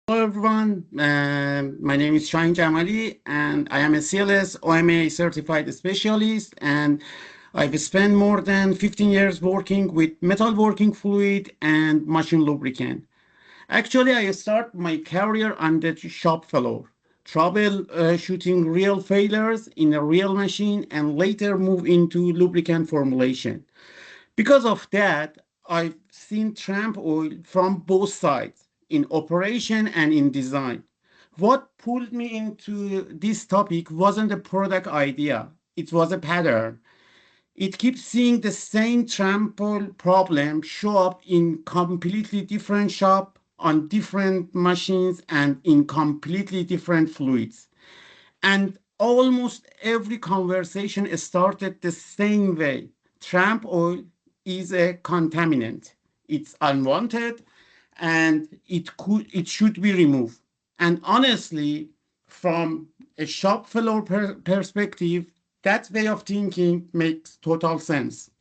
Hello, everyone. My name is Shahin Jamali, and I am a CLS OMA certified specialist. And I've spent more than 15 years working with metalworking fluid and machine lubricant. Actually, I start my career on the shop floor, troubleshooting real failures in a real machine, and later move into lubricant formulation. Because of that, I've seen tramp oil from both sides, in operation and in design. What pulled me into this topic wasn't a product idea, it was a pattern. It keeps seeing the same trample problem show up in completely different shop, on different machines, and in completely different fluids. And almost every conversation started the same way. Tramp oil is a contaminant. It's unwanted and it should be removed. And honestly, from a shop floor perspective, that way of thinking makes total sense.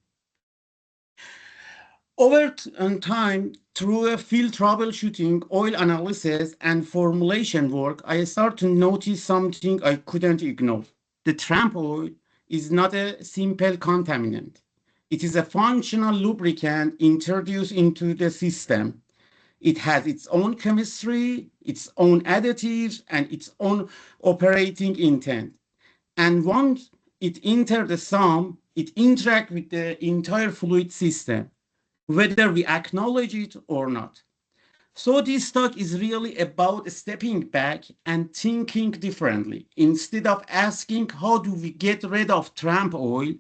Time, through a field troubleshooting, oil analysis, and formulation work, I start to notice something I couldn't ignore. The tramp oil is not a simple contaminant. It is a functional lubricant introduced into the system. It has its own chemistry, its own additives, and its own operating intent. And once it enters the sum, it interacts with the entire fluid system, whether we acknowledge it or not. So this talk is really about stepping back and thinking differently. Instead of asking how do we get rid of tramp oil,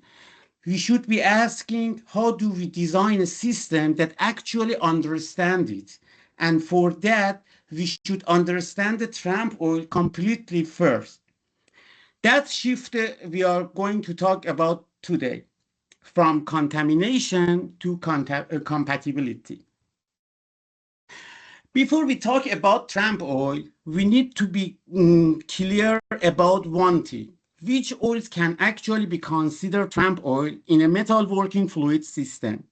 we should be asking how do we design a system that actually understands it. And for that, we should understand the tramp oil completely first. That shift we are going to talk about today, from contamination to compatibility. Before we talk about tramp oil, we need to be clear about one thing. Which oils can actually be considered tramp oil in a metalworking fluid system?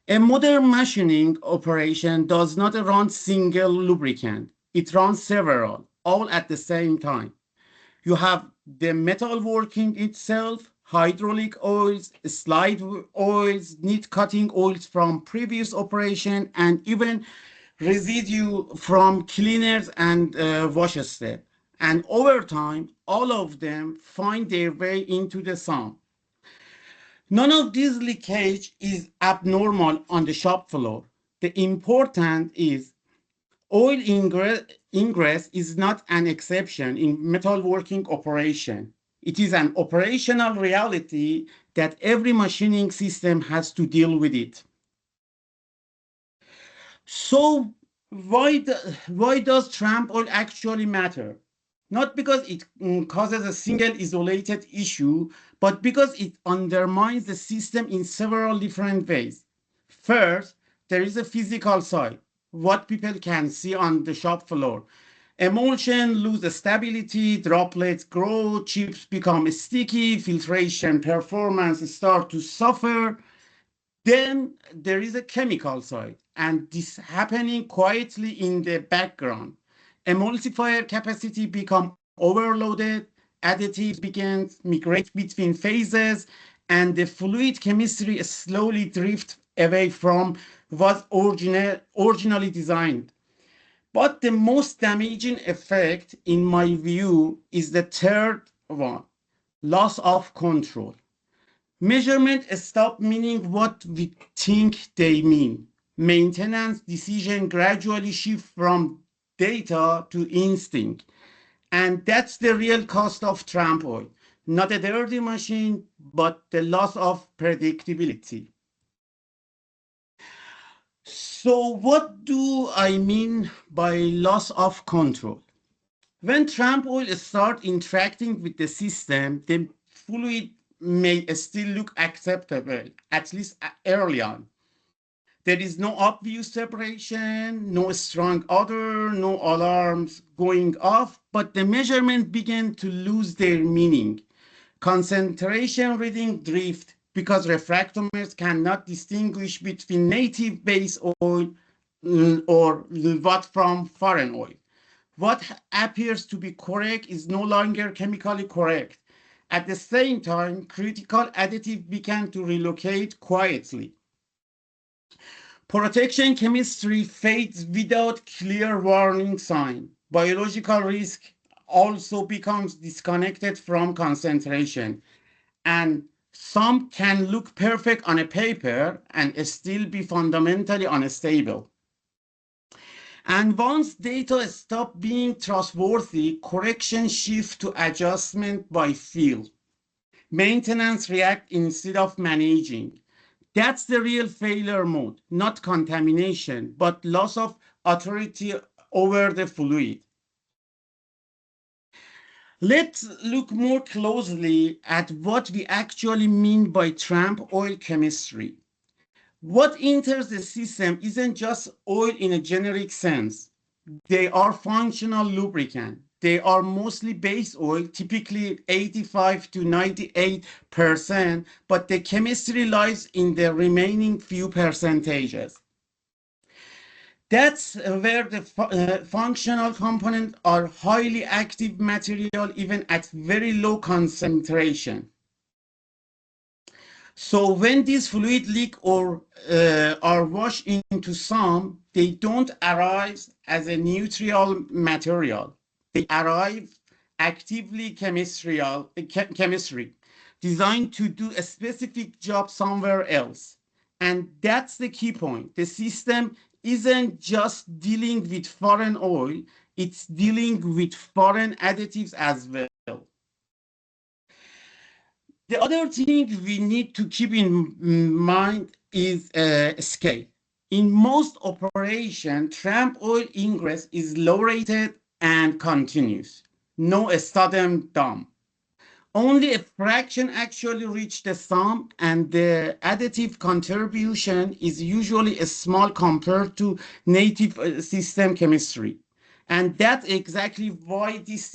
A modern machining operation does not run single lubricant. It runs several, all at the same time. You have the metalworking itself, hydraulic oils, slide oils, neat cutting oils from previous operation, and even residue from cleaners and wash step. And over time, all of them find their way into the sun. None of this leakage is abnormal on the shop floor. The important is oil ingress is not an exception in metalworking operation. It is an operational reality that every machining system has to deal with it. So why does tramp oil actually matter? Not because it causes a single isolated issue, but because it undermines the system in several different ways. First, there is a physical side, what people can see on the shop floor. Emulsion lose stability, droplets grow, chips become sticky, filtration performance start to suffer. Then there is a chemical side, and this happening quietly in the background. Emulsifier capacity become overloaded, additives begin migrate between phases, and the fluid chemistry slowly drift away from what originally designed. But the most damaging effect, in my view, is the third one, loss of control. Measurement stop meaning what we think they mean. Maintenance decision gradually shift from data to instinct. And that's the real cost of tramp oil. Not a dirty machine, but the loss of predictability. So what do I mean by loss of control? When tramp oil start interacting with the system, the fluid may still look acceptable, at least early on. There is no obvious separation, no strong odor, no alarms going off, but the measurement began to lose their meaning. Concentration reading drift because refractometers cannot distinguish between native base oil or what from foreign oil. What appears to be correct is no longer chemically correct. At the same time, critical additives began to relocate quietly. Protection chemistry fades without clear warning sign. Biological risk also becomes disconnected from concentration. And some can look perfect on a paper and still be fundamentally unstable. And once data stop being trustworthy, correction shift to adjustment by feel. Maintenance react instead of managing. That's the real failure mode, not contamination, but loss of authority over the fluid. Let's look more closely at what we actually mean by tramp oil chemistry. What enters the system isn't just oil in a generic sense. They are functional lubricant. They are mostly base oil, typically 85 to 98%, but the chemistry lies in the remaining few percentages. That's where the functional components are highly active material even at very low concentration. So when these fluid leak or are washed into some, they don't arise as a neutral material. They arrive actively chemistry, designed to do a specific job somewhere else. And that's the key point. The system isn't just dealing with foreign oil, it's dealing with foreign additives as well. The other thing we need to keep in mind is scale. In most operations, tramp oil ingress is low rated and continuous. No sudden dump. Only a fraction actually reach the sum, and the additive contribution is usually small compared to native system chemistry. And that's exactly why this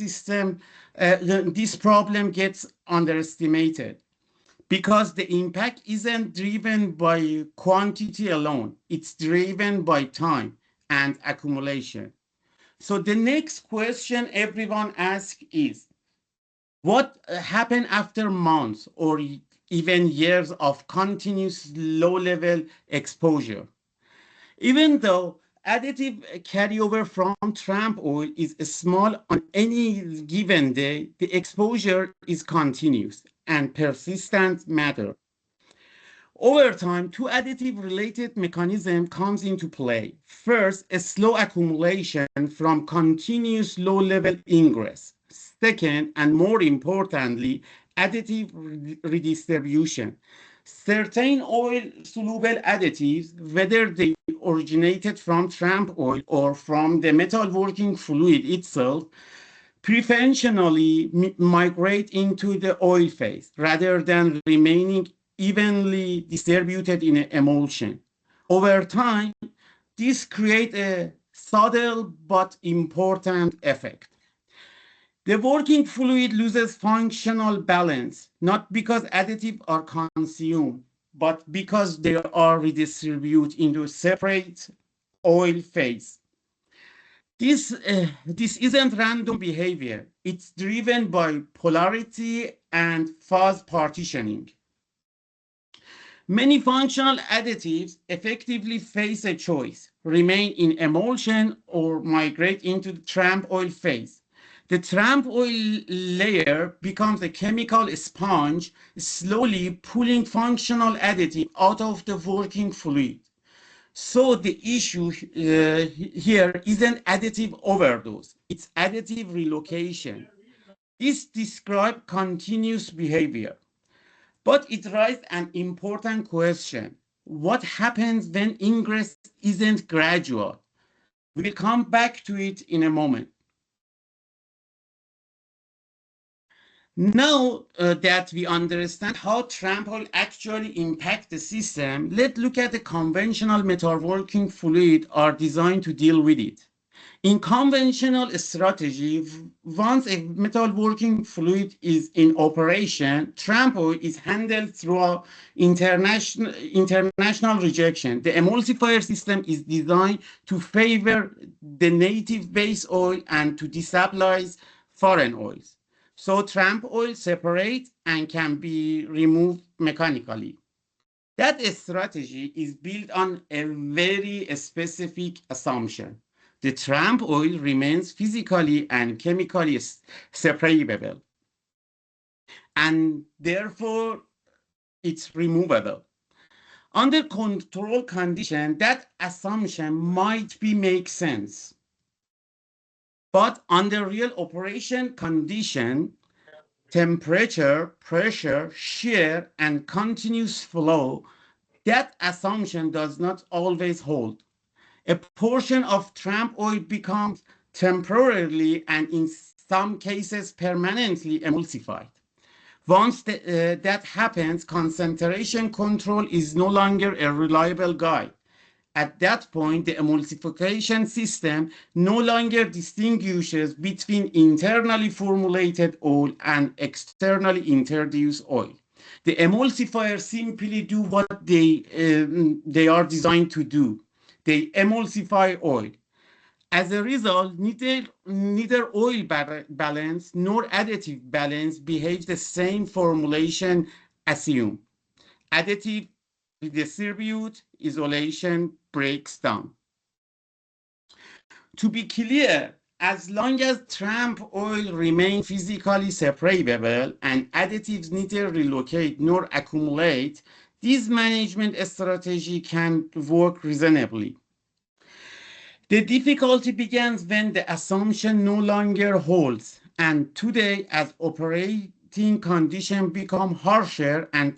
problem gets underestimated. Because the impact isn't driven by quantity alone, it's driven by time and accumulation. So the next question everyone asks is, what happened after months or even years of continuous low-level exposure? Even though additive carryover from tramp oil is small on any given day, the exposure is continuous and persistent matter. Over time, two additive-related mechanism comes into play. First, a slow accumulation from continuous low-level ingress. Second, and more importantly, additive redistribution. Certain oil-soluble additives, whether they originated from tramp oil or from the metalworking fluid itself, preferentially migrate into the oil phase rather than remaining evenly distributed in an emulsion. Over time, this creates a subtle but important effect. The working fluid loses functional balance, not because additives are consumed, but because they are redistributed into separate oil phase. This isn't random behavior. It's driven by polarity and phase partitioning. Many functional additives effectively face a choice, remain in emulsion or migrate into the tramp oil phase. The tramp oil layer becomes a chemical sponge, slowly pulling functional additive out of the working fluid. So the issue here isn't additive overdose, it's additive relocation. This describes continuous behavior, but it raises an important question. What happens when ingress isn't gradual? We'll come back to it in a moment. Now that we understand how trample actually impact the system, let's look at the conventional metalworking fluid are designed to deal with it. In conventional strategy, once a metalworking fluid is in operation, tramp oil is handled through international rejection. The emulsifier system is designed to favor the native base oil and to destabilize foreign oils. So tramp oil separates and can be removed mechanically. That strategy is built on a very specific assumption. The tramp oil remains physically and chemically separable, and therefore it's removable. Under control condition, that assumption might be make sense, but under real operation condition, temperature, pressure, shear, and continuous flow, that assumption does not always hold. A portion of tramp oil becomes temporarily and in some cases permanently emulsified. Once that happens, concentration control is no longer a reliable guide. At that point, the emulsification system no longer distinguishes between internally formulated oil and externally introduced oil. The emulsifiers simply do what they are designed to do. They emulsify oil. As a result, neither oil balance nor additive balance behaves the same formulation assume. Additive redistribute, isolation breaks down. To be clear, as long as tramp oil remains physically separable and additives neither relocate nor accumulate, this management strategy can work reasonably. The difficulty begins when the assumption no longer holds, and today, as operating conditions become harsher and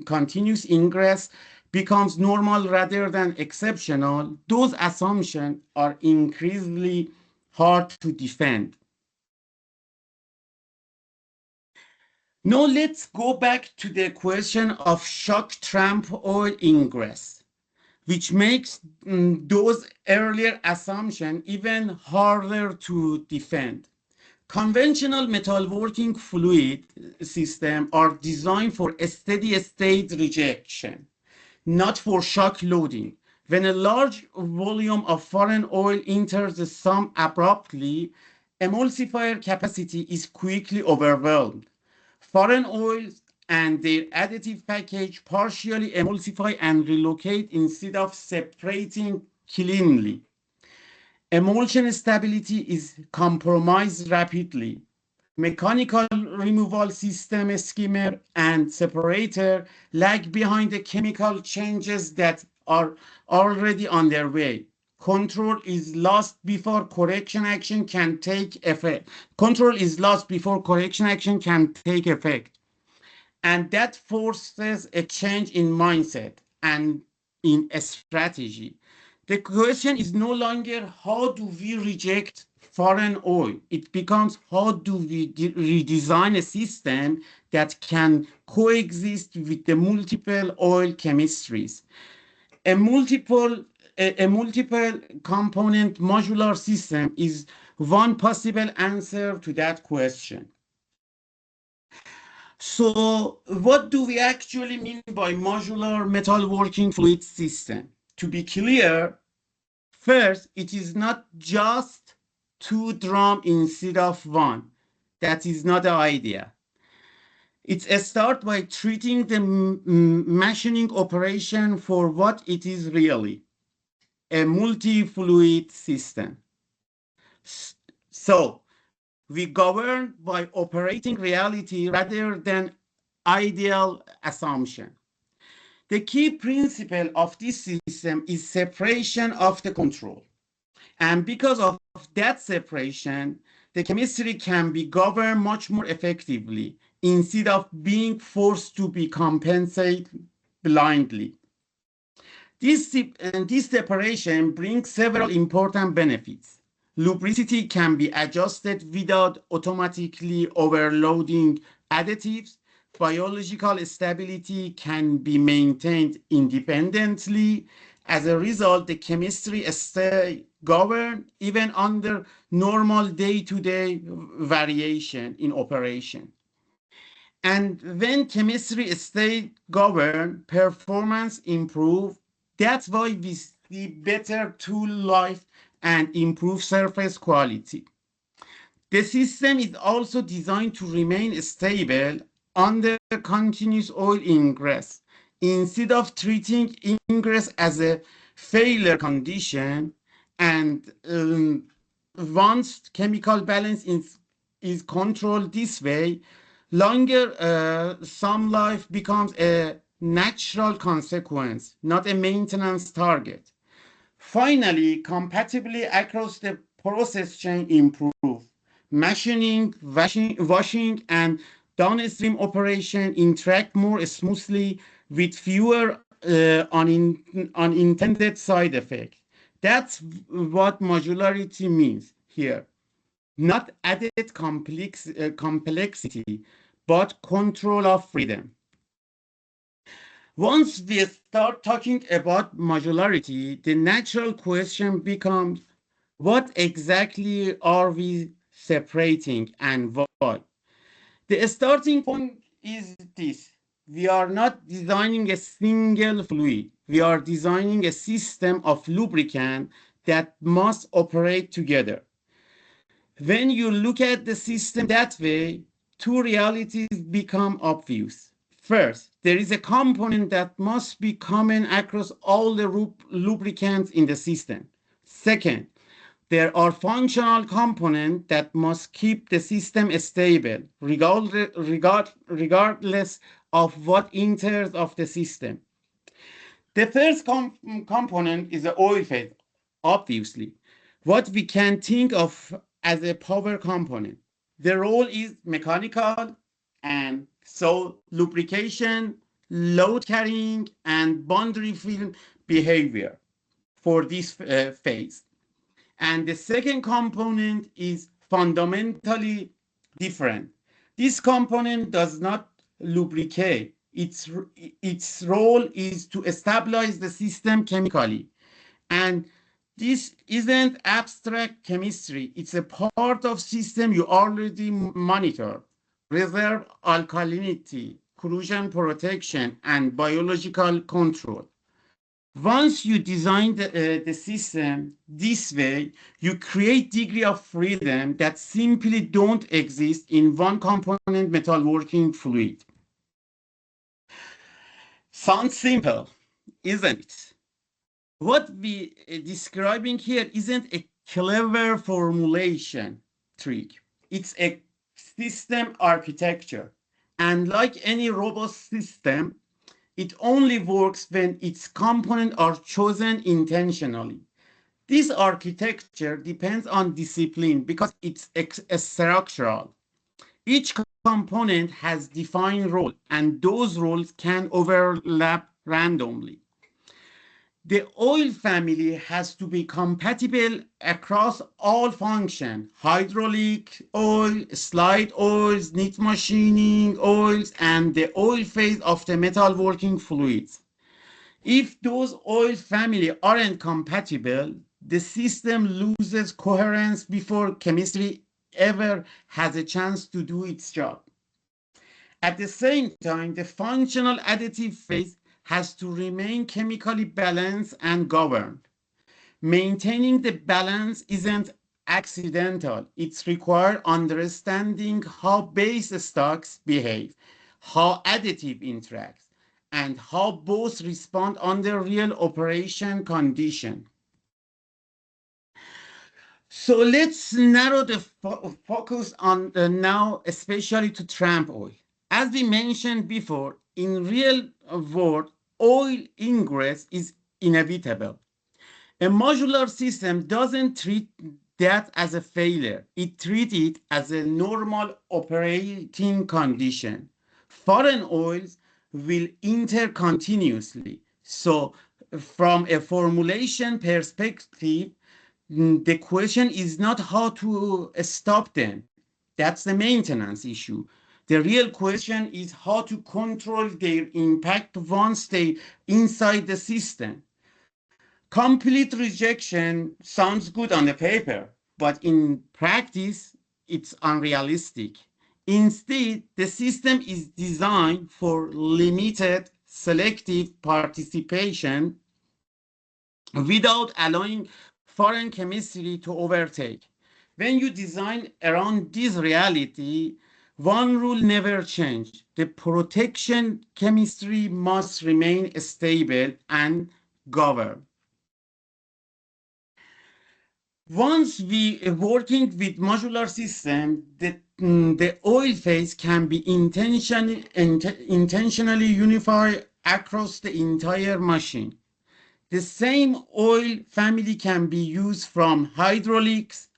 continuous ingress becomes normal rather than exceptional, those assumptions are increasingly hard to defend. Now let's go back to the question of shock tramp oil ingress, which makes those earlier assumptions even harder to defend. Conventional metalworking fluid systems are designed for a steady state rejection, not for shock loading. When a large volume of foreign oil enters the sum abruptly, emulsifier capacity is quickly overwhelmed. Foreign oils and their additive package partially emulsify and relocate instead of separating cleanly. Emulsion stability is compromised rapidly. Mechanical removal system skimmer and separator lag behind the chemical changes that are already on their way. Control is lost before correction action can take effect. Control is lost before correction action can take effect. And that forces a change in mindset and in a strategy. The question is no longer how do we reject foreign oil? It becomes how do we redesign a system that can coexist with the multiple oil chemistries. A multiple component modular system is one possible answer to that question. So, what do we actually mean by modular metalworking fluid system? To be clear, first, it is not just two drums instead of one. That is not the idea. It's a start by treating the machining operation for what it is really, a multi-fluid system. So, we govern by operating reality rather than ideal assumption. The key principle of this system is separation of the control. And because of that separation, the chemistry can be governed much more effectively instead of being forced to be compensated blindly. This separation brings several important benefits. Lubricity can be adjusted without automatically overloading additives. Biological stability can be maintained independently, As a result, the chemistry stay governed even under normal day-to-day variation in operation. And when chemistry stay governed, performance improve. That's why we see better tool life and improve surface quality. The system is also designed to remain stable under continuous oil ingress. Instead of treating ingress as a failure condition, and once chemical balance is controlled this way, longer some life becomes a natural consequence, not a maintenance target. Finally, compatibility across the process chain improve. Machining, washing, and downstream operation interact more smoothly with fewer unintended side effects. That's what modularity means here. Not added complexity, but control of freedom. Once we start talking about modularity, the natural question becomes what exactly are we separating and why? The starting point is this. We are not designing a single fluid. We are designing a system of lubricant that must operate together. When you look at the system that way, two realities become obvious. First, there is a component that must be common across all the lubricants in the system. Second, there are functional components that must keep the system stable, regardless of what enters of the system. The first component is the oil phase, obviously, what we can think of as a power component. The role is mechanical, and so lubrication, load carrying, and boundary film behavior for this phase. And the second component is fundamentally different. This component does not lubricate. Its role is to stabilize the system chemically. And this isn't abstract chemistry. It's a part of system you already monitor. Reserve alkalinity, corrosion protection, and biological control. Once you design the system this way, you create degree of freedom that simply don't exist in one component metalworking fluid. Sounds simple, isn't it? What we describing here isn't a clever formulation trick. It's a system architecture. And like any robust system, it only works when its components are chosen intentionally. This architecture depends on discipline because it's structural. Each component has defined role, and those roles can overlap randomly. The oil family has to be compatible across all functions: hydraulic oil, slide oils, knit machining oils, and the oil phase of the metalworking fluids. If those oil family aren't compatible, the system loses coherence before chemistry ever has a chance to do its job. At the same time, the functional additive phase has to remain chemically balanced and governed. Maintaining the balance isn't accidental. It's required understanding how base stocks behave, how additive interacts, and how both respond under real operation condition. So let's narrow the focus on now, especially to tramp oil. As we mentioned before, in real world, oil ingress is inevitable. A modular system doesn't treat that as a failure. It treats it as a normal operating condition. Foreign oils will enter continuously. So from a formulation perspective, the question is not how to stop them. That's the maintenance issue. The real question is how to control their impact once they inside the system. Complete rejection sounds good on the paper, but in practice, it's unrealistic. Instead, the system is designed for limited selective participation without allowing foreign chemistry to overtake. When you design around this reality, one rule never changes. The protection chemistry must remain stable and govern. Once we are working with modular system, the oil phase can be intentionally unified across the entire machine. The same oil family can be used from hydraulics,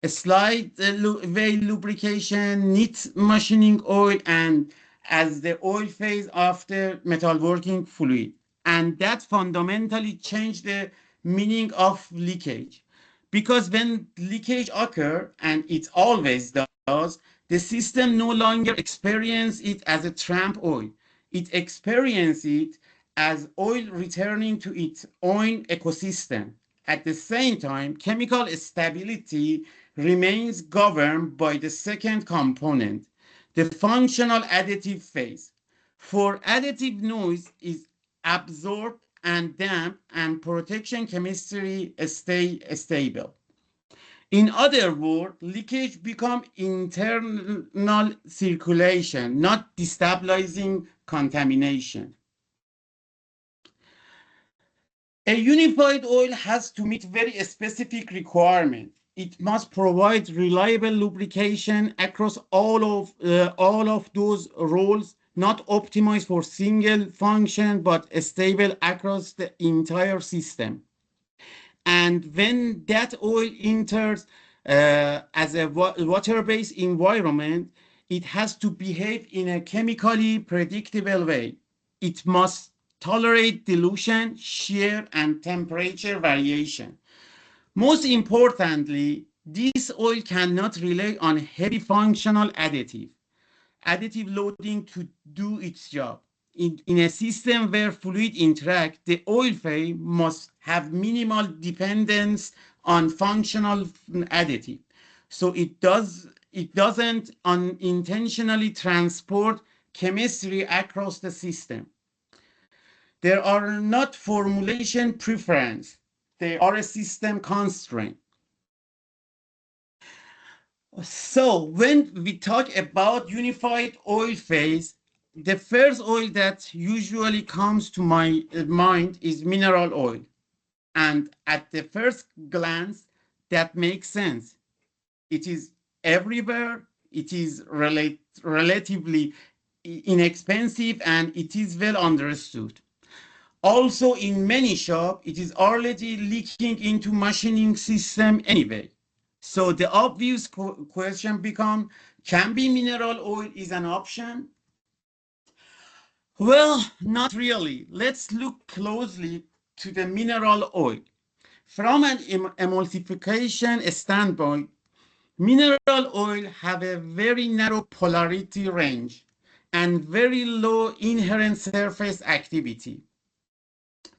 slide way lubrication, neat machining oil, and as the oil phase after metalworking fluid. And that fundamentally changed the meaning of leakage. Because when leakage occurs, and it always does, the system no longer experiences it as a tramp oil. It experiences it as oil returning to its own ecosystem. At the same time, chemical stability remains governed by the second component, the functional additive phase. For additive noise is absorbed and damped and protection chemistry stay stable. In other words, leakage becomes internal circulation, not destabilizing contamination. A unified oil has to meet very specific requirements. It must provide reliable lubrication across all of those roles, not optimized for single function, but stable across the entire system. And when that oil enters as a water-based environment, it has to behave in a chemically predictable way. It must tolerate dilution, shear, and temperature variation. Most importantly, this oil cannot rely on heavy functional additive loading to do its job. In a system where fluid interact, the oil phase must have minimal dependence on functional additive. So it doesn't unintentionally transport chemistry across the system. There are not formulation preference. They are a system constraint. So when we talk about unified oil phase, the first oil that usually comes to my mind is mineral oil. And at the first glance, that makes sense. It is everywhere. It is relatively inexpensive and it is well understood. Also, in many shops, it is already leaking into machining system anyway. So the obvious question becomes, can be mineral oil is an option? Well, not really. Let's look closely to the mineral oil. From an emulsification standpoint, mineral oil have a very narrow polarity range and very low inherent surface activity.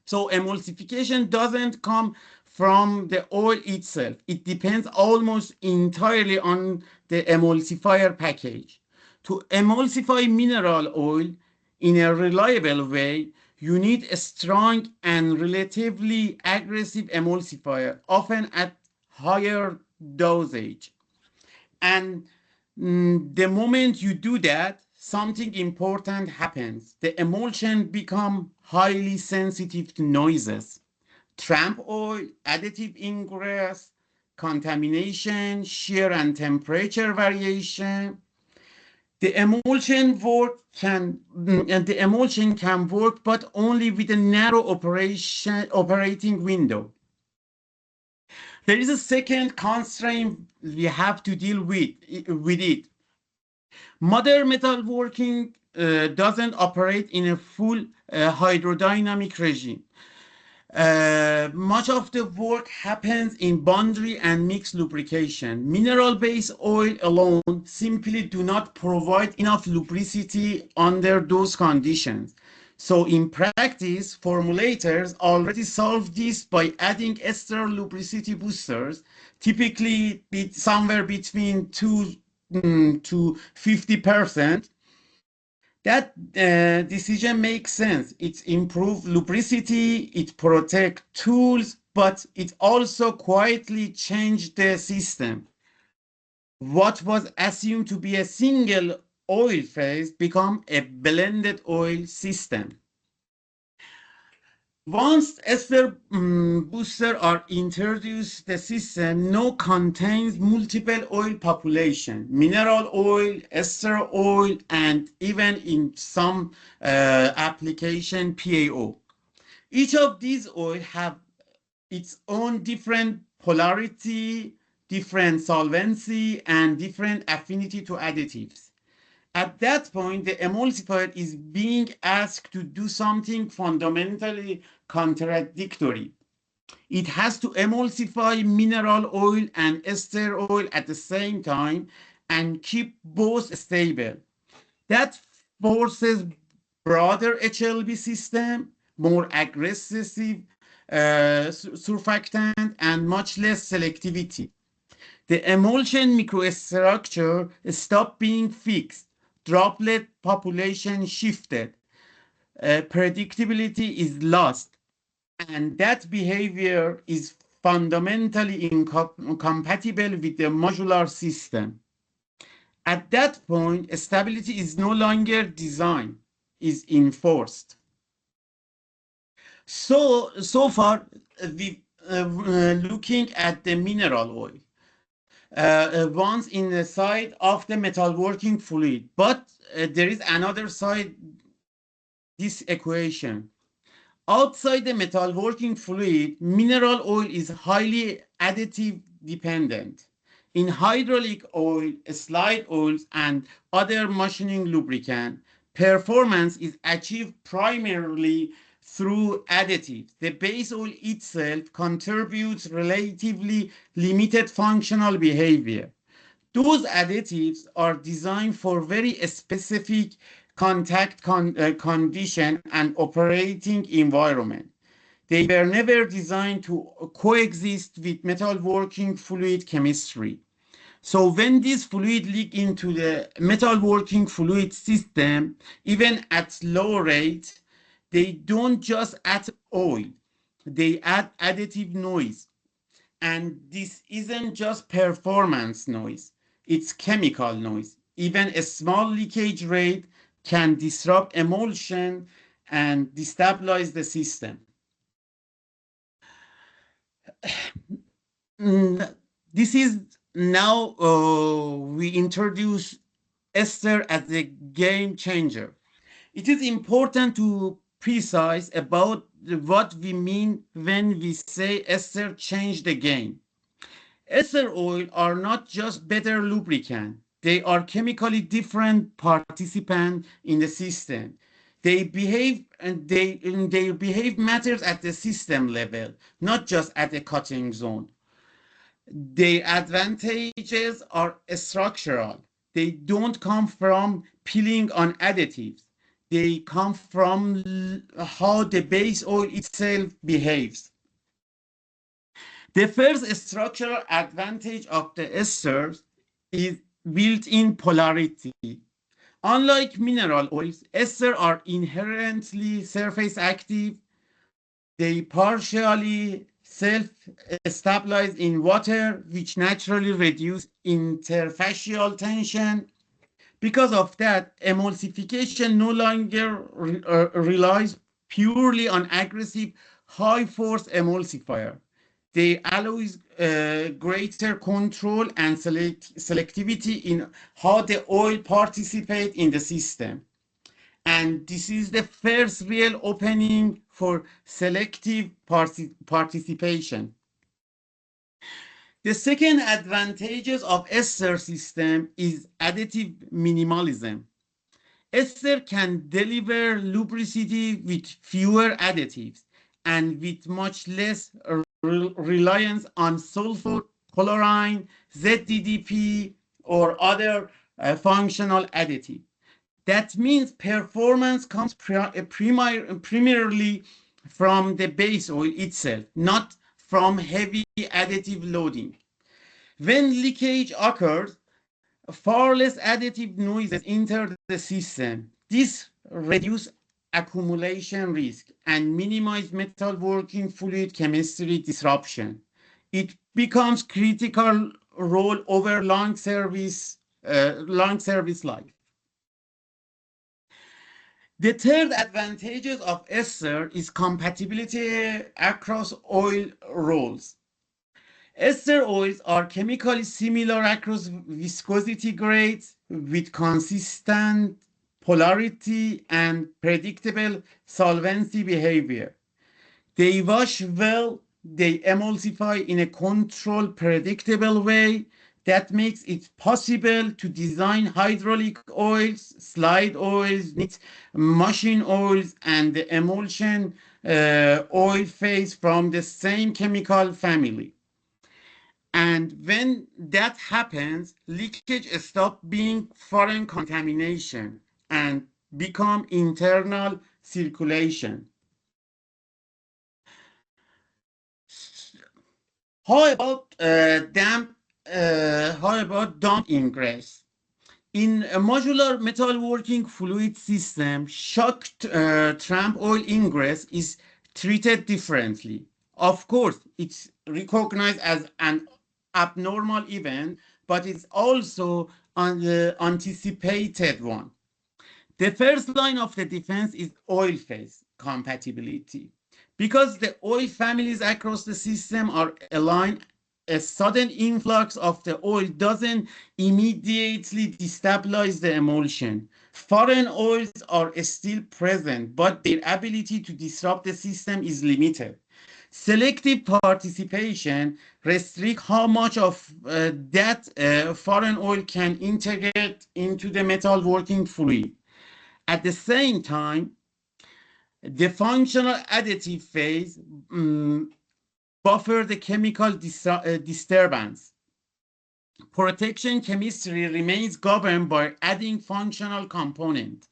So emulsification doesn't come from the oil itself. It depends almost entirely on the emulsifier package. To emulsify mineral oil in a reliable way, you need a strong and relatively aggressive emulsifier, often at higher dosage. And the moment you do that, something important happens. The emulsion becomes highly sensitive to noises. Tramp oil, additive ingress, contamination, shear and temperature variation. The emulsion can work, but only with a narrow operating window. There is a second constraint we have to deal with it. Modern metalworking doesn't operate in a full hydrodynamic regime. Much of the work happens in boundary and mixed lubrication. Mineral-based oil alone simply do not provide enough lubricity under those conditions. So in practice, formulators already solve this by adding ester lubricity boosters, typically somewhere between 2 to 50%. That decision makes sense. It improves lubricity, it protects tools, but it also quietly changed the system. What was assumed to be a single oil phase become a blended oil system. Once ester booster are introduced, the system now contains multiple oil population, mineral oil, ester oil, and even in some application PAO. Each of these oil have its own different polarity, different solvency, and different affinity to additives. At that point, the emulsifier is being asked to do something fundamentally contradictory. It has to emulsify mineral oil and ester oil at the same time and keep both stable. That forces broader HLB system, more aggressive surfactant, and much less selectivity. The emulsion microstructure stopped being fixed. Droplet population shifted. Predictability is lost. And that behavior is fundamentally incompatible with the modular system. At that point, stability is no longer designed, is enforced. So far, we looking at the mineral oil. Once in the side of the metalworking fluid. But there is another side this equation. Outside the metalworking fluid, mineral oil is highly additive dependent. In hydraulic oil, slide oils, and other machining lubricant, performance is achieved primarily through additives. The base oil itself contributes relatively limited functional behavior. Those additives are designed for very specific contact condition and operating environment. They were never designed to coexist with metalworking fluid chemistry. So when this fluid leak into the metalworking fluid system, even at low rate, they don't just add oil, they add additive noise. And this isn't just performance noise, it's chemical noise. Even a small leakage rate can disrupt emulsion and destabilize the system. This is now we introduce Esther as a game changer. It is important to precise about what we mean when we say Esther changed the game. Ester oil are not just better lubricant. They are chemically different participants in the system. They behave and their behave matters at the system level, not just at the cutting zone. The advantages are structural. They don't come from peeling on additives. They come from how the base oil itself behaves. The first structural advantage of the esters is built-in polarity. Unlike mineral oils, esters are inherently surface active. They partially self-stabilize in water, which naturally reduce interfacial tension. Because of that, emulsification no longer relies purely on aggressive, high-force emulsifier. They allow greater control and selectivity in how the oil participate in the system. And this is the first real opening for selective participation. The second advantages of ester system is additive minimalism. Ester can deliver lubricity with fewer additives and with much less reliance on sulfur, chlorine, ZDDP, or other functional additives. That means performance comes primarily from the base oil itself, not from heavy additive loading. When leakage occurs, far less additive noises enter the system. This reduces accumulation risk and minimizes metalworking fluid chemistry disruption. It becomes critical role over long service life. The third advantages of ester is compatibility across oil roles. Ester oils are chemically similar across viscosity grades with consistent polarity and predictable solvency behavior. They wash well, they emulsify in a controlled, predictable way that makes it possible to design hydraulic oils, slide oils, knit machine oils, and the emulsion oil phase from the same chemical family. And when that happens, leakage stops being foreign contamination and become internal circulation. How about dump ingress? In a modular metalworking fluid system, shocked tramp oil ingress is treated differently. Of course, it's recognized as an abnormal event, but it's also an anticipated one. The first line of the defense is oil phase compatibility. Because the oil families across the system are aligned, a sudden influx of the oil doesn't immediately destabilize the emulsion. Foreign oils are still present, but their ability to disrupt the system is limited. Selective participation restricts how much of that foreign oil can integrate into the metalworking fluid. At the same time, the functional additive phase buffer the chemical disturbance. Protection chemistry remains governed by adding functional component.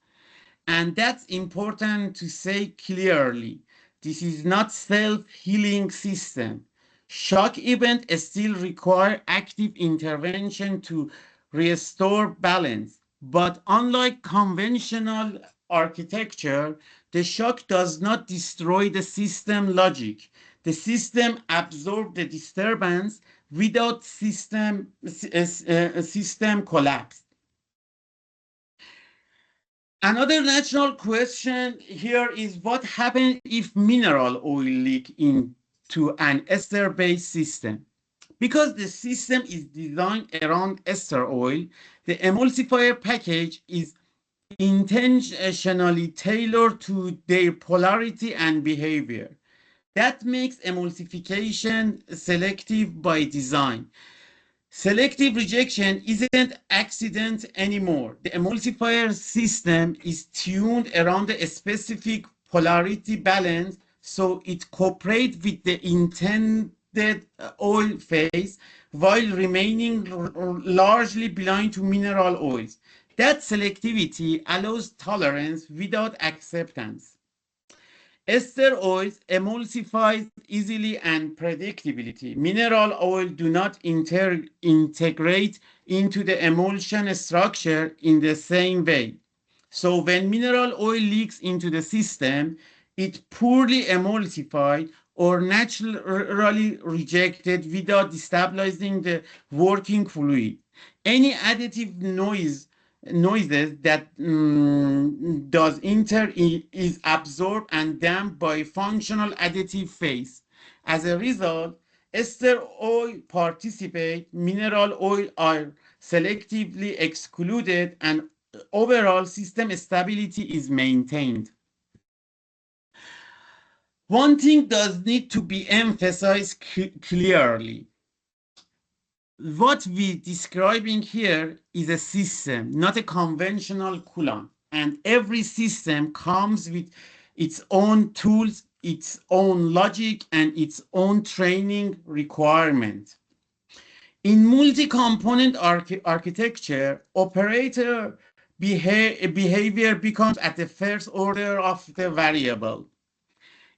And that's important to say clearly. This is not self-healing system. Shock events still require active intervention to restore balance. But unlike conventional architecture, the shock does not destroy the system logic. The system absorbs the disturbance without system collapse. Another natural question here is what happens if mineral oil leak into an ester-based system? Because the system is designed around ester oil, the emulsifier package is intentionally tailored to their polarity and behavior. That makes emulsification selective by design. Selective rejection isn't accident anymore. The emulsifier system is tuned around a specific polarity balance so it cooperates with the intended oil phase while remaining largely blind to mineral oils. That selectivity allows tolerance without acceptance. Ester oils emulsify easily and predictability. Mineral oil do not integrate into the emulsion structure in the same way. So when mineral oil leaks into the system, it poorly emulsified or naturally rejected without destabilizing the working fluid. Any additive noises that does enter is absorbed and damped by functional additive phase. As a result, ester oil participate, mineral oil are selectively excluded, and overall system stability is maintained. One thing does need to be emphasized clearly. What we're describing here is a system, not a conventional coolant. And every system comes with its own tools, its own logic, and its own training requirement. In multi-component architecture, operator behavior becomes at the first order of the variable.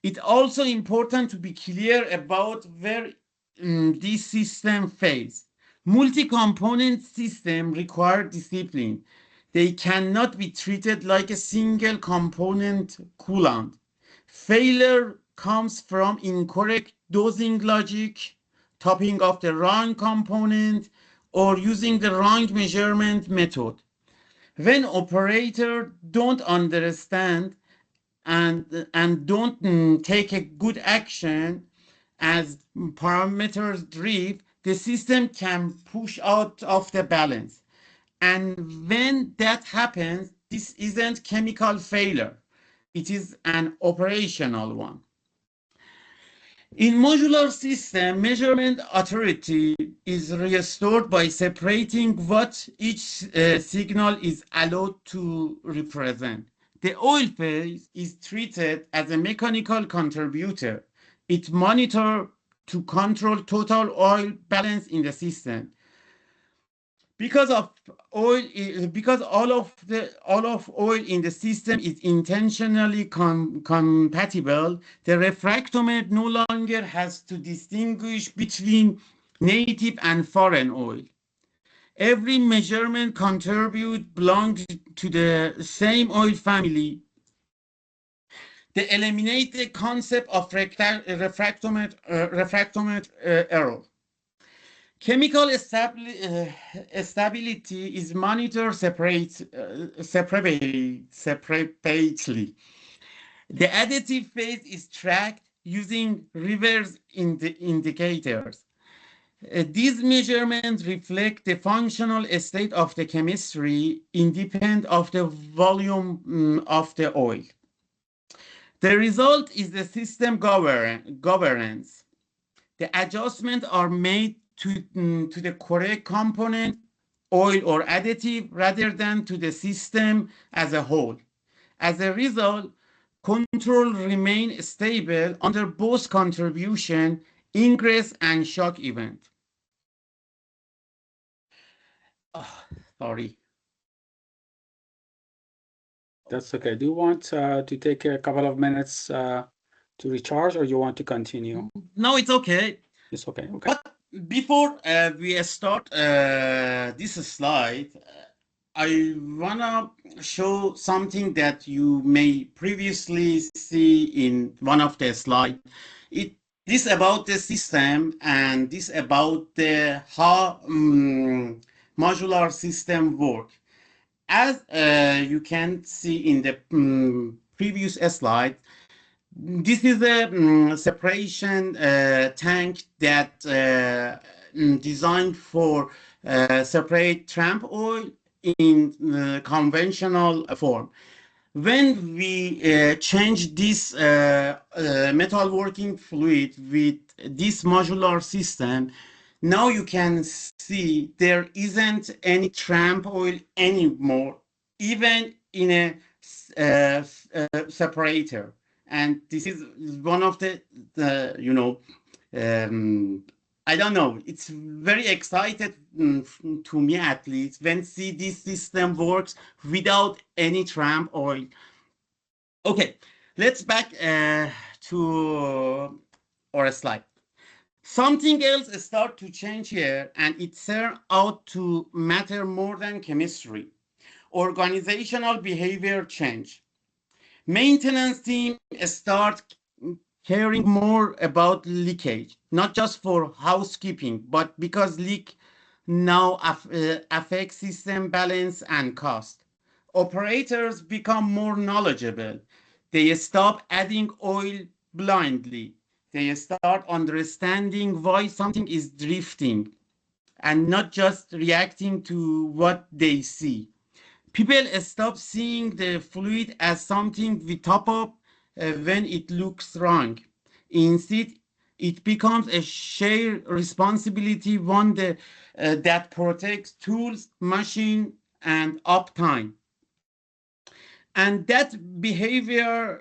It's also important to be clear about where this system fails. Multi-component systems require discipline. They cannot be treated like a single component coolant. Failure comes from incorrect dosing logic, topping of the wrong component, or using the wrong measurement method. When operators don't understand and don't take a good action as parameters drift, the system can push out of the balance. And when that happens, this isn't chemical failure. It is an operational one. In modular system, measurement authority is restored by separating what each signal is allowed to represent. The oil phase is treated as a mechanical contributor. It monitors to control total oil balance in the system. Because of because all of oil in the system is intentionally compatible, the refractometer no longer has to distinguish between native and foreign oil. Every measurement contribute belongs to the same oil family. They eliminate the concept of refractometer error. Chemical stability is monitored separately. The additive phase is tracked using reverse indicators. These measurements reflect the functional state of the chemistry independent of the volume of the oil. The result is the system governance. The adjustments are made to the correct component, oil or additive, rather than to the system as a whole. As a result, control remains stable under both contribution, ingress, and shock event. Oh, sorry. That's okay. Do you want to take a couple of minutes to recharge, or you want to continue? No, it's okay. It's okay. Okay. But before we start this slide, I wanna show something that you may previously see in one of the slides. It this about the system and this about the how modular system work. As you can see in the previous slide, this is a separation tank that designed for separate tramp oil in conventional form. When we change this metalworking fluid with this modular system, now you can see there isn't any tramp oil anymore, even in a separator. And this is one of the I don't know. It's very excited to me at least when see this system works without any tramp oil. Okay, let's back to our slide. Something else start to change here, and it turned out to matter more than chemistry. Organizational behavior change. Maintenance team start caring more about leakage, not just for housekeeping, but because leak now affects system balance and cost. Operators become more knowledgeable. They stop adding oil blindly. They start understanding why something is drifting and not just reacting to what they see. People stop seeing the fluid as something we top up when it looks wrong. Instead, it becomes a shared responsibility, one that protects tools, machine, and uptime. And that behavior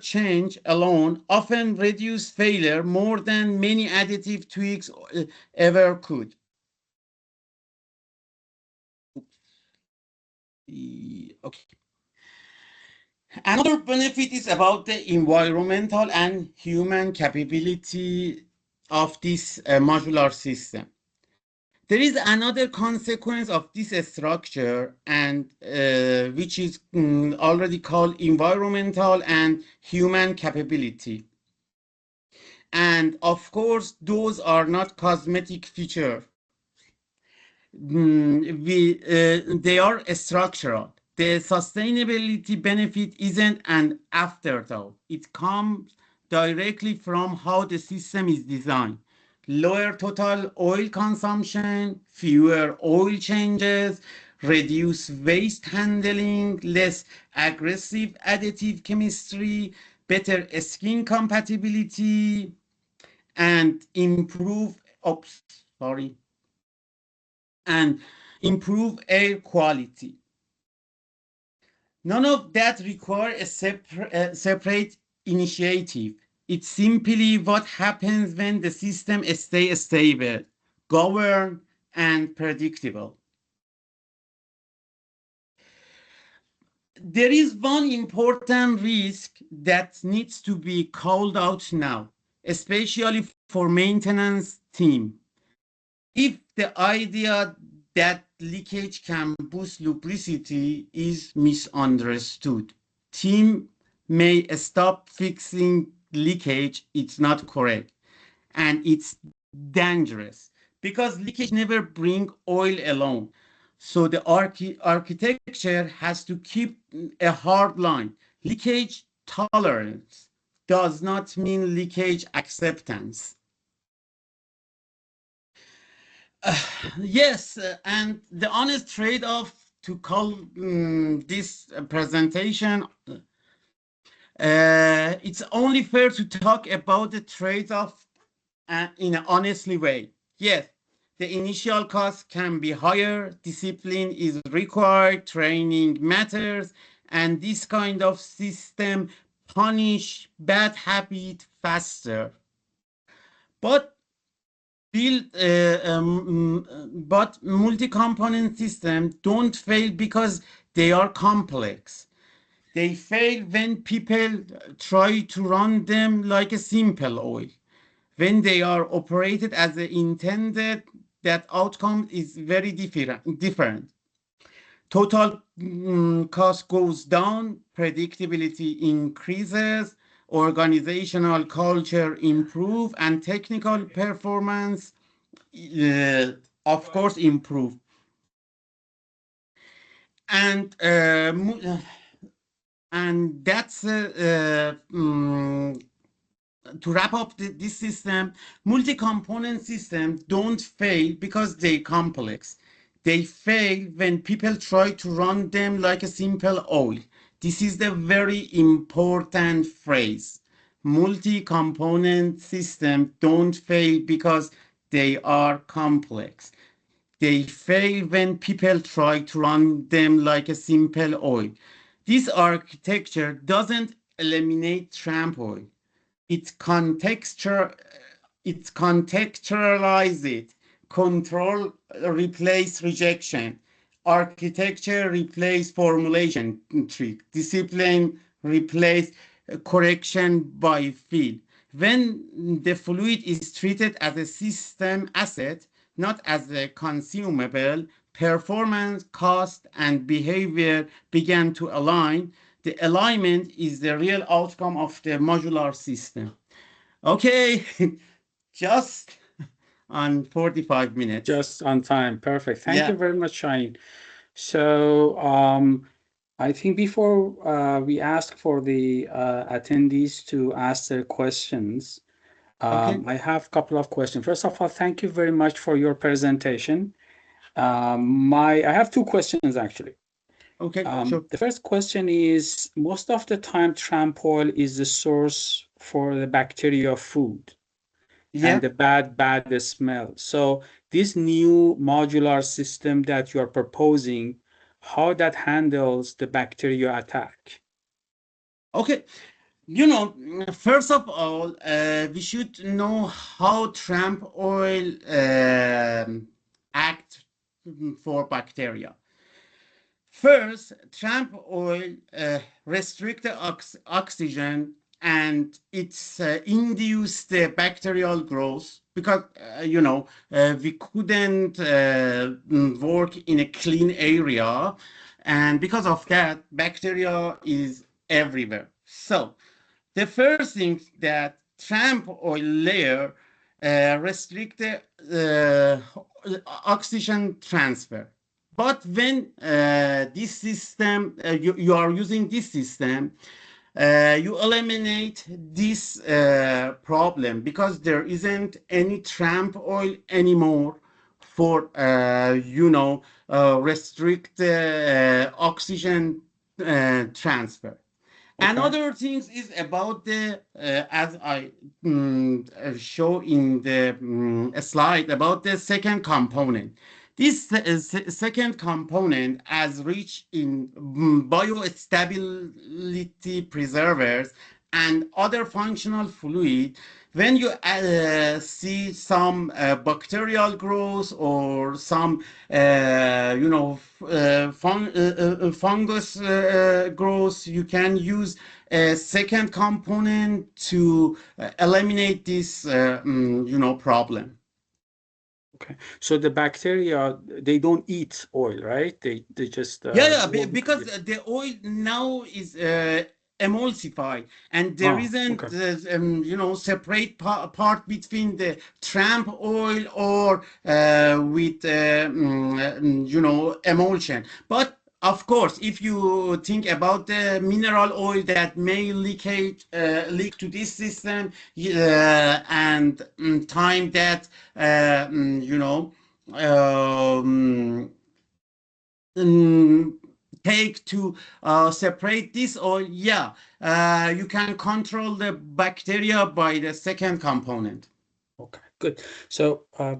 change alone often reduce failure more than many additive tweaks ever could. Okay. Another benefit is about the environmental and human capability of this modular system. There is another consequence of this structure, and which is already called environmental and human capability. And of course, those are not cosmetic feature. They are structural. The sustainability benefit isn't an afterthought. It comes directly from how the system is designed. Lower total oil consumption, fewer oil changes, reduce waste handling, less aggressive additive chemistry, better skin compatibility, and and improve air quality. None of that require a separate initiative. It's simply what happens when the system stays stable, governed, and predictable. There is one important risk that needs to be called out now, especially for maintenance team. If the idea that leakage can boost lubricity is misunderstood, team may stop fixing leakage. It's not correct. And it's dangerous because leakage never bring oil alone. So the architecture has to keep a hard line. Leakage tolerance does not mean leakage acceptance. Yes, and the honest trade-off to call this presentation, it's only fair to talk about the trade-off in an honestly way. Yes, the initial cost can be higher, discipline is required, training matters, and this kind of system punish bad habit faster. But but multi-component systems don't fail because they are complex. They fail when people try to run them like a simple oil. When they are operated as intended, that outcome is very different. Total cost goes down, predictability increases, organizational culture improve, and technical performance of course improve. And and that's to wrap up this system. Multi-component systems don't fail because they're complex. They fail when people try to run them like a simple oil. This is the very important phrase. Multi-component systems don't fail because they are complex. They fail when people try to run them like a simple oil. This architecture doesn't eliminate tramp oil. It contextualize it. Control replace rejection. Architecture replace formulation trick. Discipline replace correction by feel. When the fluid is treated as a system asset, not as a consumable, performance, cost, and behavior began to align. The alignment is the real outcome of the modular system. Okay, just on 45 minutes. Just on time. Perfect. Thank you Yeah. very much, Shahin. So, I think before we ask for the attendees to ask their questions, Okay. I have a couple of questions. First of all, thank you very much for your presentation. I have two questions actually. Okay. Sure. The first question is, most of the time, tramp oil is the source for the bacteria of food and Yeah. the bad smell. So this new modular system that you are proposing, how that handles the bacteria attack? Okay. First of all, we should know how tramp oil act for bacteria. First, tramp oil restrict the oxygen and it's induced the bacterial growth because we couldn't work in a clean area, and because of that, bacteria is everywhere. So the first thing that tramp oil layer restrict the oxygen transfer. But when this system, you are using this system, you eliminate this problem because there isn't any tramp oil anymore for restrict oxygen transfer. Okay. Another things is about the as I show in the slide about the second component. This second component as rich in biostability preservers and other functional fluid. When you see some bacterial growth or some fungus growth, you can use a second component to eliminate this problem. Okay. So the bacteria, they don't eat oil, right? They just Yeah, yeah, yeah. because the oil now is emulsified, and there Oh, isn't, okay. separate part between the tramp oil or with, emulsion. But of course, if you think about the mineral oil that may leak to this system, and time that, uh, mm, you know, um, mm, take to separate this, or yeah, you can control the bacteria by the second component. Okay, good. So I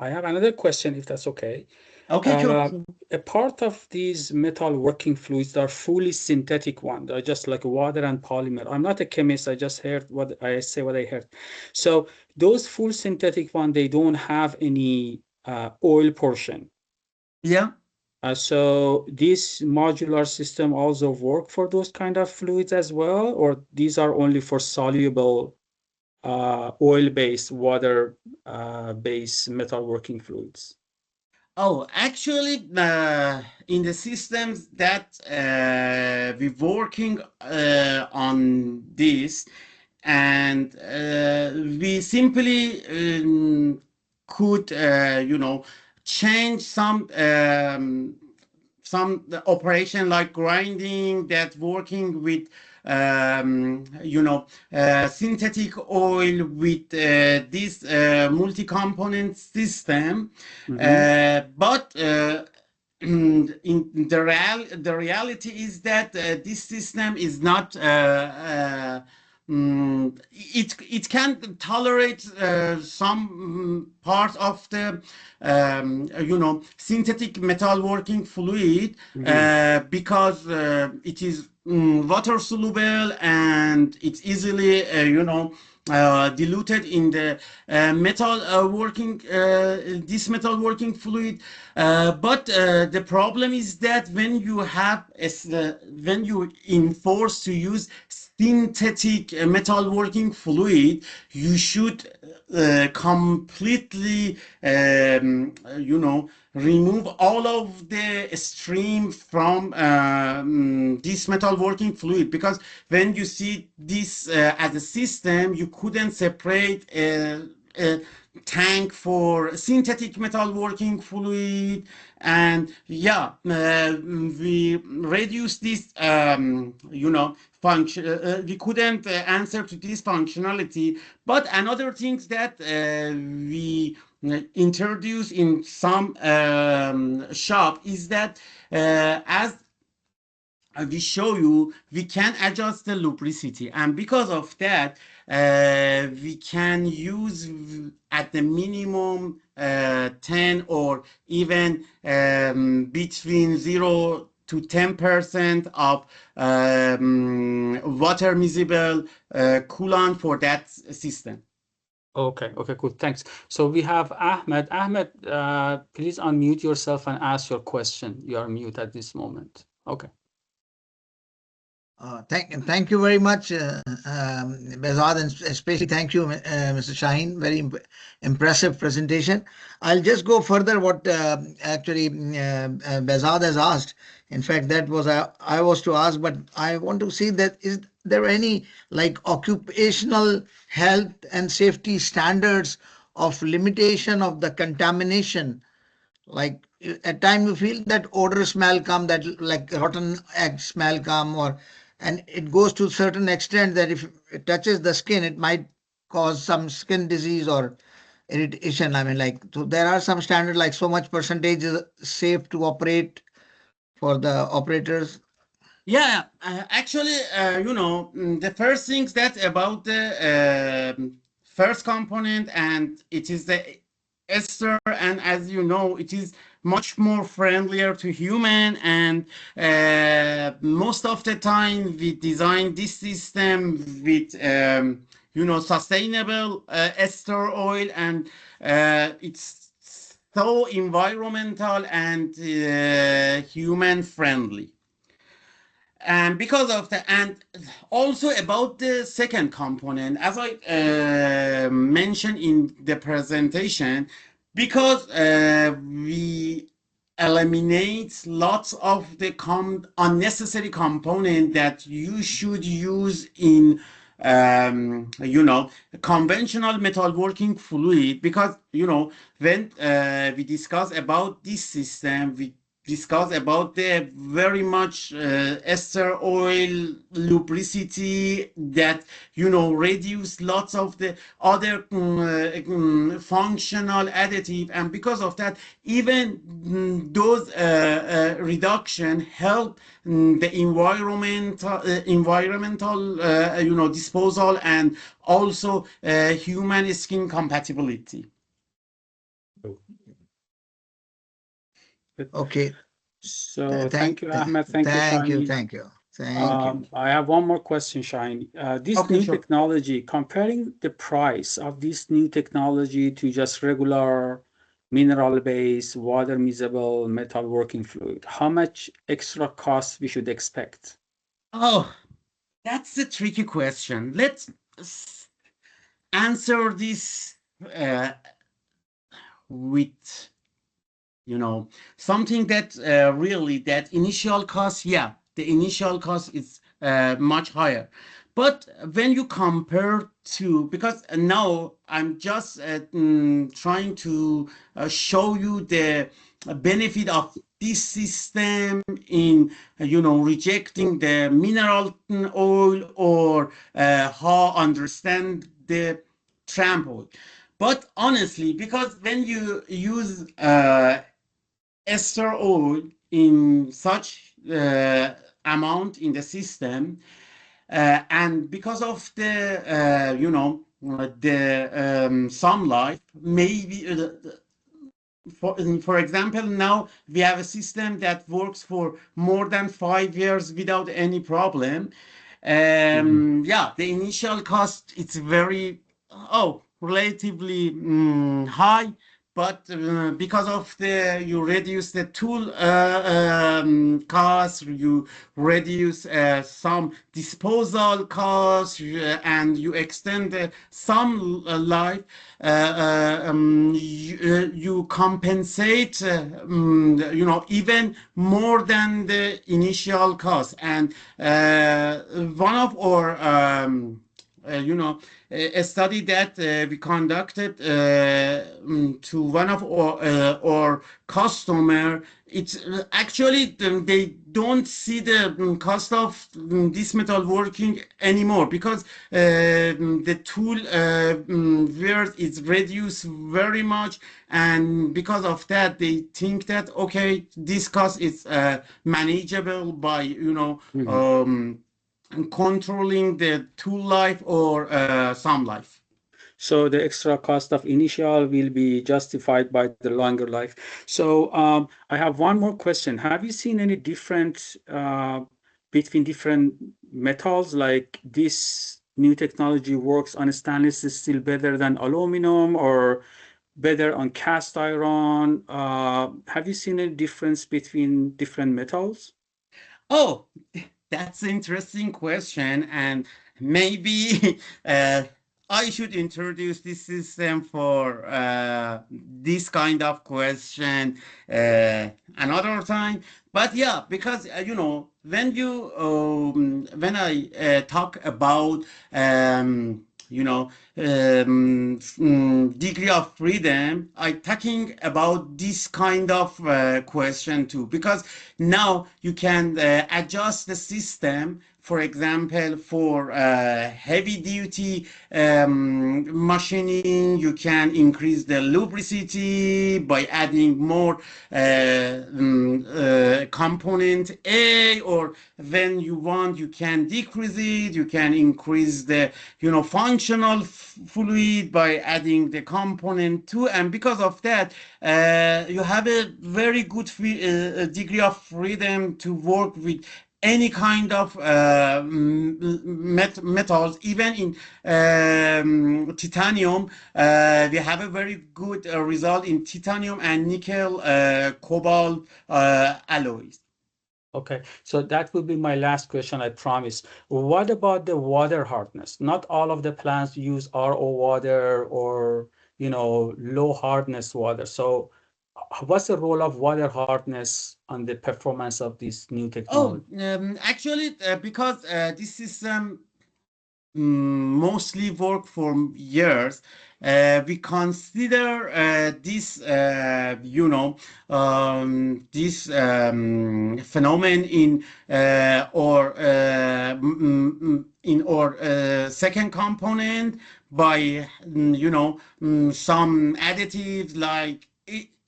have another question, if that's okay. Okay, sure. Uh, a part of these metal working fluids are fully synthetic one. They're just like water and polymer. I'm not a chemist. I just heard what I say what I heard. So those full synthetic one, they don't have any oil portion. Yeah. So this modular system also work for those kind of fluids as well, or these are only for soluble oil-based, water-based metalworking fluids? Oh, actually, in the systems that we're working on this, and we simply could, change some operation like grinding that working with synthetic oil with this multi-component system, Mm-hmm. but in the reality is that this system is not it can tolerate some part of the synthetic metalworking fluid Mm-hmm. because it is water soluble and it's easily diluted in the metal working this metal working fluid, but the problem is that when you have when you enforce to use synthetic metal working fluid, you should completely remove all of the stream from this metal working fluid, because when you see this as a system, you couldn't separate a tank for synthetic metal working fluid, and yeah, we reduce this function, we couldn't answer to this functionality. But another things that we introduce in some shop is that as we show you, we can adjust the lubricity, and because of that, we can use at the minimum 10 or even between 0 to 10% of water miscible coolant for that system. Okay, okay, cool. Thanks. So we have Ahmed. Ahmed, please unmute yourself and ask your question. You are mute at this moment. Okay. Thank you very much, Behzad, and especially thank you, Mr. Shahin. Very impressive presentation. I'll just go further what actually Behzad has asked. In fact, that was I was to ask, but I want to see that is there any like occupational health and safety standards of limitation of the contamination, like at time you feel that odor smell come, that like rotten egg smell come, or and it goes to a certain extent that if it touches the skin it might cause some skin disease or irritation. I mean, like, so there are some standards like so much percentage is safe to operate for the operators. Yeah, actually, the first things that about the first component, and it is the ester, and as you know, it is much more friendlier to human, and most of the time we design this system with sustainable ester oil, and it's so environmental and human friendly. And because of the, and also about the second component, as I mentioned in the presentation, because we eliminate lots of the unnecessary component that you should use in conventional metalworking fluid, because when we discuss about this system, we discuss about the very much ester oil lubricity that reduce lots of the other functional additive, and because of that, even those reduction help the environmental disposal, and also human skin compatibility. Okay. So Thank thank you, Ahmed. Thank you, thank you, Shaheen. thank you, thank you. I have one more question, Shaheen. This Okay, new sure. technology, comparing the price of this new technology to just regular mineral-based, water-miscible metalworking fluid, how much extra cost we should expect? Oh, that's a tricky question. Let's answer this uh, with something that really, that initial cost, yeah, the initial cost is much higher. But when you compare to, because now I'm just trying to show you the benefit of this system in rejecting the mineral oil, or how understand the tramp oil. But honestly, because when you use ester oil in such amount in the system, and because of the the sunlight, maybe for example, now we have a system that works for more than 5 years without any problem. Yeah, the initial cost, it's very, relatively high, but because of the, you reduce the tool cost, you reduce some disposal costs, and you extend some life, you compensate even more than the initial cost. And one of our a study that we conducted to one of our customer, it's actually they don't see the cost of this metalworking anymore, because the tool wear is reduced very much, and because of that they think that, okay, this cost is manageable by Mhm. controlling the tool life or some life. So the extra cost of initial will be justified by the longer life. So I have one more question. Have you seen any difference between different metals, like this new technology works on stainless steel better than aluminum or better on cast iron? Have you seen a difference between different metals? Oh, that's an interesting question, and maybe I should introduce this system for this kind of question another time. But yeah, because when I talk about degree of freedom, I talking about this kind of question too, because now you can adjust the system. For example, for heavy duty machining, you can increase the lubricity by adding more component A, or when you want, you can decrease it. You can increase the functional fluid by adding the component 2, and because of that you have a very good degree of freedom to work with any kind of metals. Even in titanium, we have a very good result in titanium and nickel cobalt alloys. Okay, so that will be my last question, I promise. What about the water hardness? Not all of the plants use RO water or, low hardness water. So what's the role of water hardness on the performance of this new Oh, technology? actually, because this system mostly work for years. We consider this phenomenon in our second component by some additives like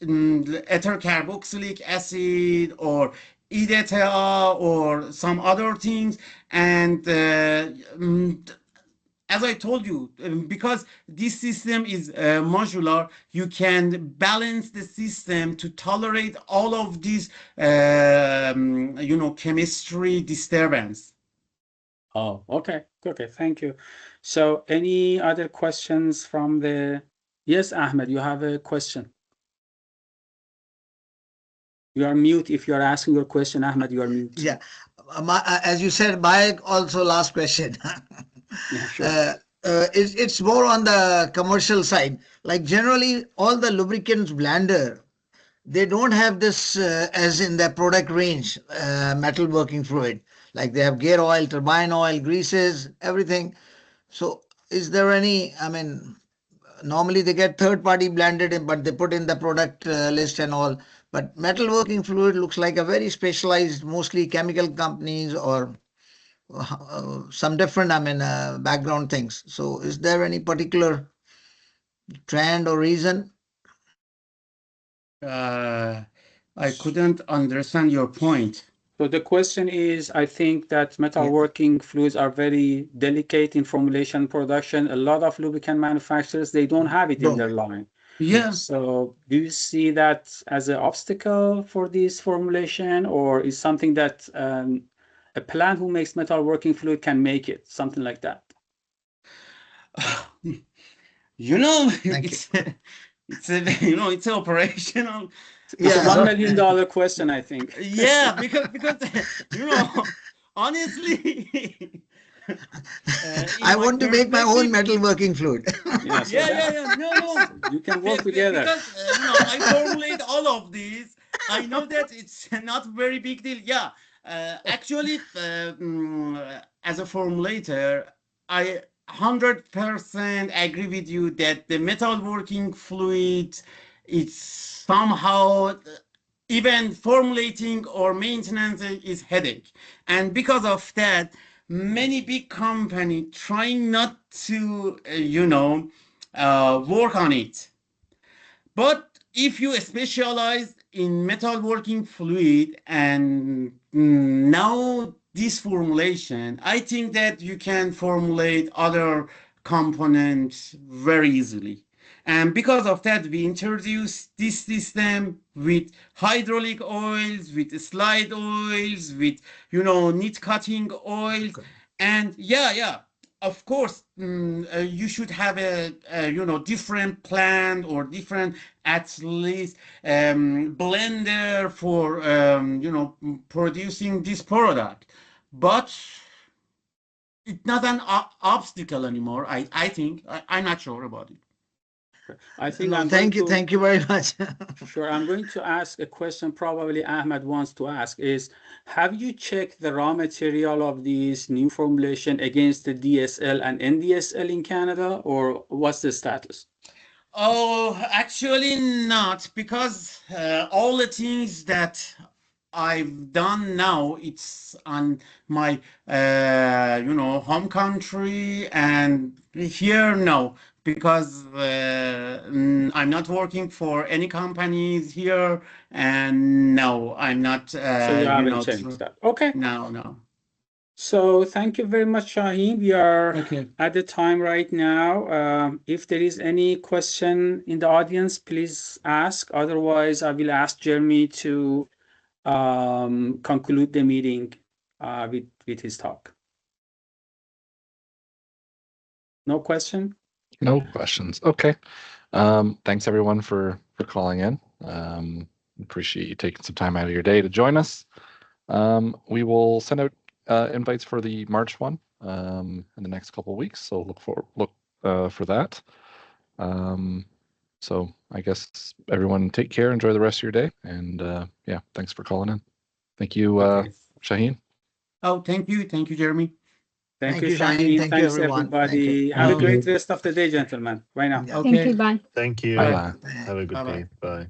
ether carboxylic acid or EDTA or some other things. And as I told you, because this system is modular, you can balance the system to tolerate all of these, chemistry disturbance. Oh, okay. Okay, thank you. So any other questions from the... Yes, Ahmed, you have a question. You are mute. If you are asking your question, Ahmed, you are mute. Yeah. As you said, my also last question. Yeah, sure. uh, it's more on the commercial side. Like generally, all the lubricants blender, they don't have this as in their product range, metalworking fluid. Like they have gear oil, turbine oil, greases, everything. So is there any? I mean, normally they get third party blended in, but they put in the product list and all. But metalworking fluid looks like a very specialized, mostly chemical companies or some different, I mean, background things. So is there any particular trend or reason? Uh, I couldn't understand your point. So the question is, I think that Yeah, metalworking fluids are very delicate in formulation production. A lot of lubricant manufacturers, they don't have it in don't. their line. Yeah. So do you see that as an obstacle for this formulation, or is something that a plant who makes metalworking fluid can make it, something like that? Thank you. It's operational. It's a Yeah, $1 Uh, million question, I think. yeah, because honestly, in I my want to make my own perspective, metalworking fluid. Yeah, so yeah. No, no. you can work together. Because I formulate all of these. I know that it's not very big deal. Yeah, actually, as a formulator, I 100% agree with you that the metalworking fluid, it's somehow even formulating or maintenance is headache, and because of that, many big company trying not to work on it. But if you specialize in metalworking fluid and now this formulation, I think that you can formulate other components very easily. And because of that, we introduced this system with hydraulic oils, with slide oils, with knit cutting oils, Okay. and yeah. of course, you should have a different plant or different at least blender for producing this product, but it's not an obstacle anymore. I think I'm not sure about it. I think No, I'm going to, thank you very much. sure, I'm going to ask a question probably Ahmed wants to ask is, have you checked the raw material of these new formulation against the DSL and NDSL in Canada, or what's the status? Oh, actually not, because all the things that I've done now, it's on my home country, and here no, because I'm not working for any companies here, and no, I'm not So you haven't checked that. Okay. no, no. So thank you very much, Shahin. We are Okay. at the time right now. If there is any question in the audience, please ask. Otherwise, I will ask Jeremy to conclude the meeting with his talk. No question? No questions. Okay. Thanks everyone for calling in. Appreciate you taking some time out of your day to join us. We will send out invites for the March one in the next couple of weeks. So look for that. So I guess everyone take care, enjoy the rest of your day, and yeah, thanks for calling in. Thank you, Okay. Shahin. Oh, thank you, Jeremy. Thank you, you, Shahin. Shahin. Thank you, Thanks, everyone. Thank you. everybody. Have a great rest of the day, gentlemen. Bye now. Yeah. Okay. Thank you. Bye. Thank you. Bye. Bye. Have a good Bye-bye. day. Bye.